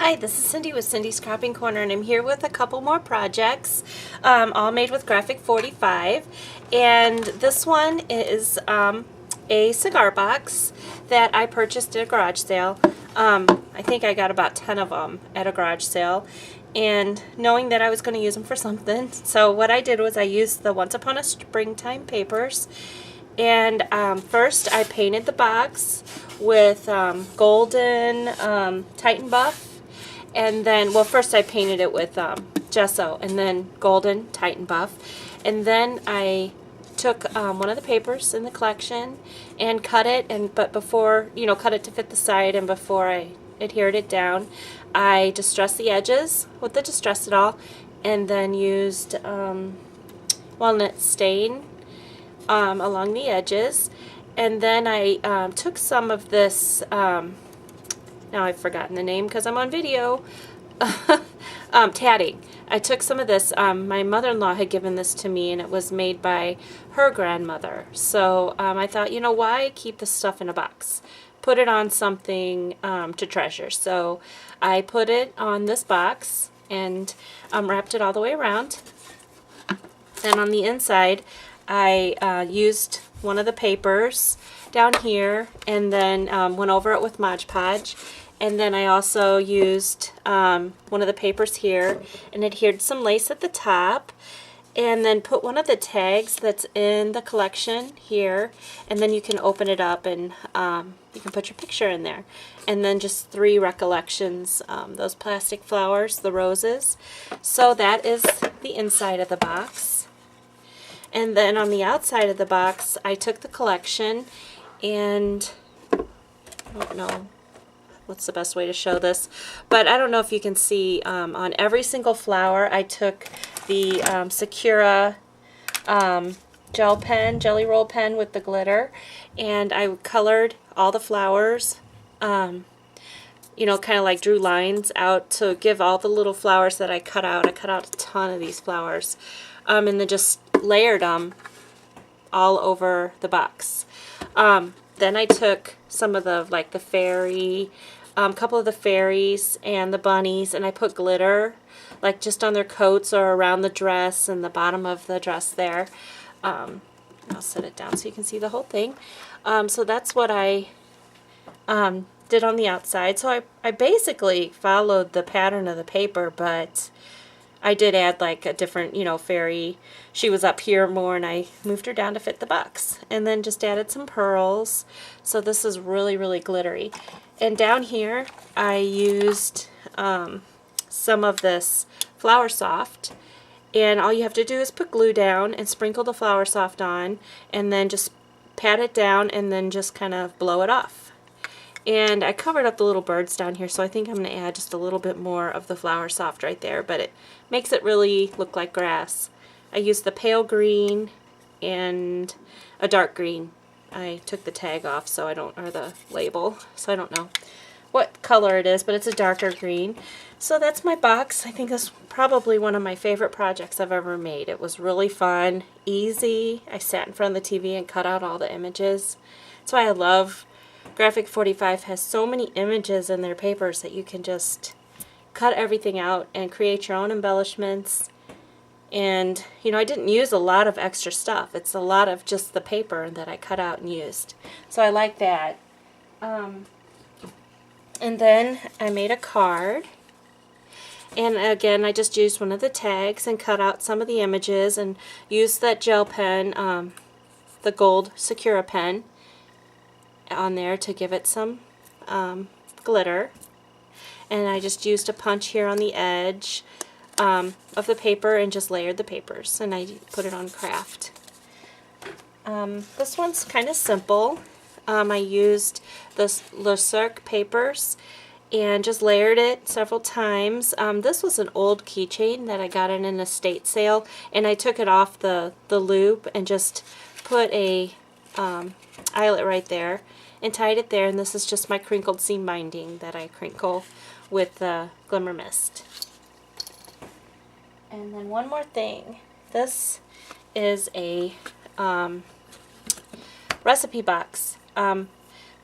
Hi, this is Cindy with Cindy's Cropping Corner, and I'm here with a couple more projects, all made with Graphic 45. And this one is a cigar box that I purchased at a garage sale. I think I got about 10 of them at a garage sale, and knowing that I was going to use them for something, so what I did was I used the Once Upon a Springtime papers. And first I painted the box with golden Titan Buff. And then, well, first I painted it with gesso and then golden Titan Buff. And then I took one of the papers in the collection and cut it, but before, cut it to fit the side, and before I adhered it down, I distressed the edges with the Distress-It-All, and then used walnut stain along the edges. And then I took some of this, now I've forgotten the name because I'm on video, tatting. I took some of this, my mother-in-law had given this to me, and it was made by her grandmother. So I thought, why keep this stuff in a box? Put it on something to treasure. So I put it on this box and wrapped it all the way around. And on the inside, I used one of the papers down here, and then went over it with Mod Podge. And then I also used one of the papers here and adhered some lace at the top, and then put one of the tags that's in the collection here, and then you can open it up and you can put your picture in there. And then just 3 recollections, those plastic flowers, the roses. So that is the inside of the box. And then on the outside of the box, I took the collection, and I don't know what's the best way to show this, but I don't know if you can see, on every single flower I took the Sakura jelly roll pen with the glitter, and I colored all the flowers, kind of like drew lines out to give all the little flowers that I cut out. I cut out a ton of these flowers, and then just layered them all over the box. Then I took some of the, like the fairy, couple of the fairies and the bunnies, and I put glitter, like just on their coats or around the dress and the bottom of the dress there. I'll set it down so you can see the whole thing. So that's what I did on the outside. So I basically followed the pattern of the paper, but I did add like a different, fairy. She was up here more, and I moved her down to fit the box. And then just added some pearls. So this is really, really glittery. And down here, I used some of this Flower Soft. And all you have to do is put glue down and sprinkle the Flower Soft on, and then just pat it down, and then just kind of blow it off. And I covered up the little birds down here, so I think I'm going to add just a little bit more of the Flower Soft right there, but it makes it really look like grass. I used the pale green and a dark green. I took the tag off, so I don't, or the label, so I don't know what color it is, but it's a darker green. So that's my box. I think this is probably one of my favorite projects I've ever made. It was really fun, easy. I sat in front of the TV and cut out all the images. That's why I love Graphic 45. Has so many images in their papers that you can just cut everything out and create your own embellishments. And, I didn't use a lot of extra stuff. It's a lot of just the paper that I cut out and used. So I like that. And then I made a card. And again, I just used one of the tags and cut out some of the images and used that gel pen, the gold Sakura pen, on there to give it some glitter. And I just used a punch here on the edge of the paper and just layered the papers, and I put it on craft. This one's kind of simple. I used the Le Cirque papers and just layered it several times. This was an old keychain that I got in an estate sale, and I took it off the loop and just put a eyelet right there and tied it there, and this is just my crinkled seam binding that I crinkle with the Glimmer Mist. And then one more thing. This is a recipe box.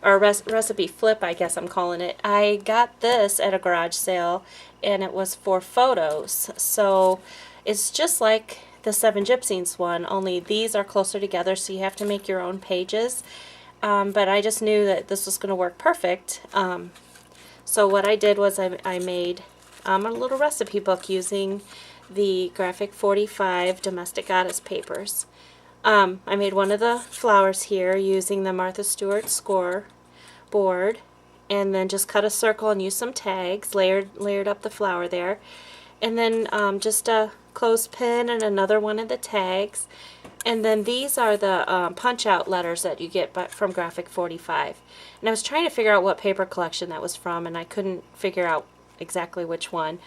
or recipe flip, I guess I'm calling it. I got this at a garage sale, and it was for photos. So it's just like the Seven Gypsies one, only these are closer together, so you have to make your own pages. But I just knew that this was going to work perfect. So what I did was I made a little recipe book using the Graphic 45 Domestic Goddess papers. I made one of the flowers here using the Martha Stewart score board, and then just cut a circle and used some tags, layered up the flower there, and then just a clothespin and another one of the tags. And then these are the punch-out letters that you get from Graphic 45. And I was trying to figure out what paper collection that was from, and I couldn't figure out exactly which one.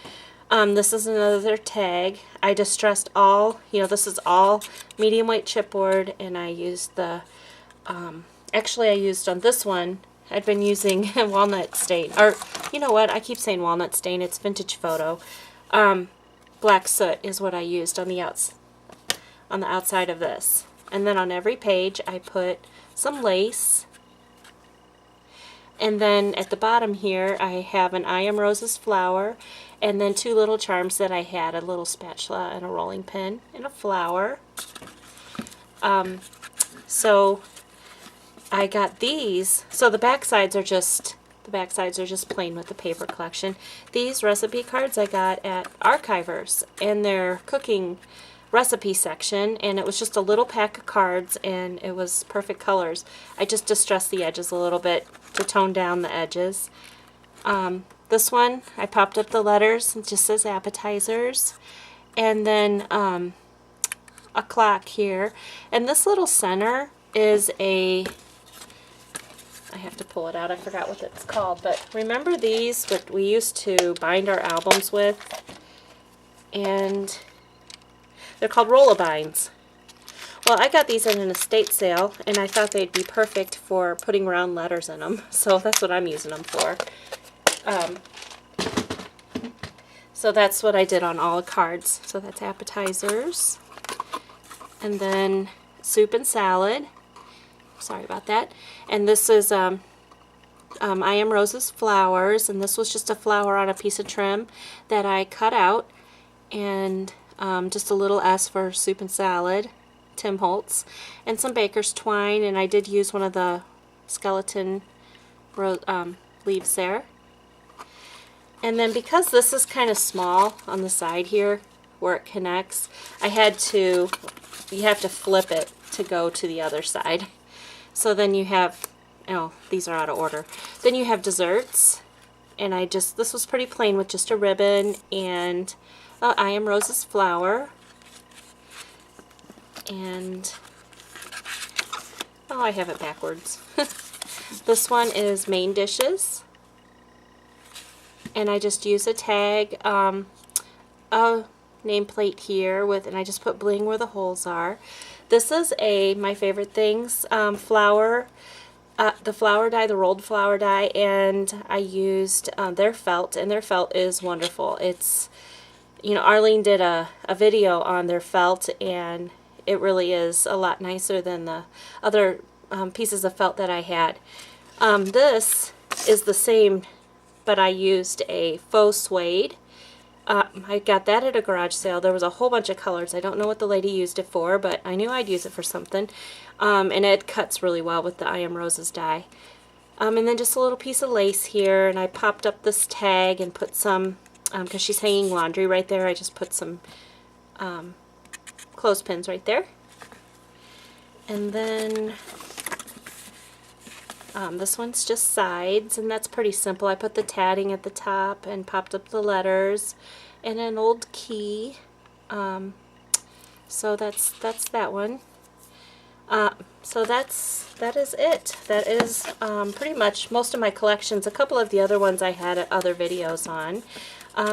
This is another tag. I distressed all, this is all medium weight chipboard, and I used the, actually I used on this one, I'd been using walnut stain, or you know what, I keep saying walnut stain, it's Vintage Photo. Black soot is what I used on the outside of this. And then on every page I put some lace. And then at the bottom here I have an I Am Roses flower, and then two little charms that I had, a little spatula and a rolling pin and a flower. So I got these. So the back sides are just plain with the paper collection. These recipe cards I got at Archivers in their cooking recipe section, and it was just a little pack of cards, and it was perfect colors. I just distressed the edges a little bit to tone down the edges. This one, I popped up the letters, it just says appetizers, and then a clock here, and this little center is I have to pull it out, I forgot what it's called, but remember these that we used to bind our albums with? And they're called roll-a-binds. Well, I got these at an estate sale, and I thought they'd be perfect for putting round letters in them, so that's what I'm using them for. So that's what I did on all the cards. So that's appetizers, and then soup and salad. Sorry about that. And this is I Am Roses flowers, and this was just a flower on a piece of trim that I cut out, and just a little S for soup and salad, Tim Holtz, and some baker's twine, and I did use one of the skeleton leaves there. And then because this is kind of small on the side here where it connects, you have to flip it to go to the other side. So then you have, these are out of order. Then you have desserts, and this was pretty plain with just a ribbon and I Am Roses flower, and I have it backwards. This one is main dishes, and I just use a tag, a nameplate here and I just put bling where the holes are. This is my favorite things, flower, the flower die, the rolled flower die, and I used their felt, and their felt is wonderful. It's, Arlene did a video on their felt, and it really is a lot nicer than the other pieces of felt that I had. This is the same, but I used a faux suede. I got that at a garage sale. There was a whole bunch of colors. I don't know what the lady used it for, but I knew I'd use it for something. And it cuts really well with the I Am Roses die. And then just a little piece of lace here, and I popped up this tag and put some, because she's hanging laundry right there, I just put some clothespins right there. And then this one's just sides, and that's pretty simple. I put the tatting at the top and popped up the letters and an old key. So that's that one. So that is it. That is pretty much most of my collections. A couple of the other ones I had other videos on.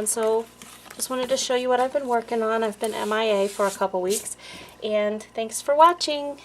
So just wanted to show you what I've been working on. I've been MIA for a couple weeks, and thanks for watching.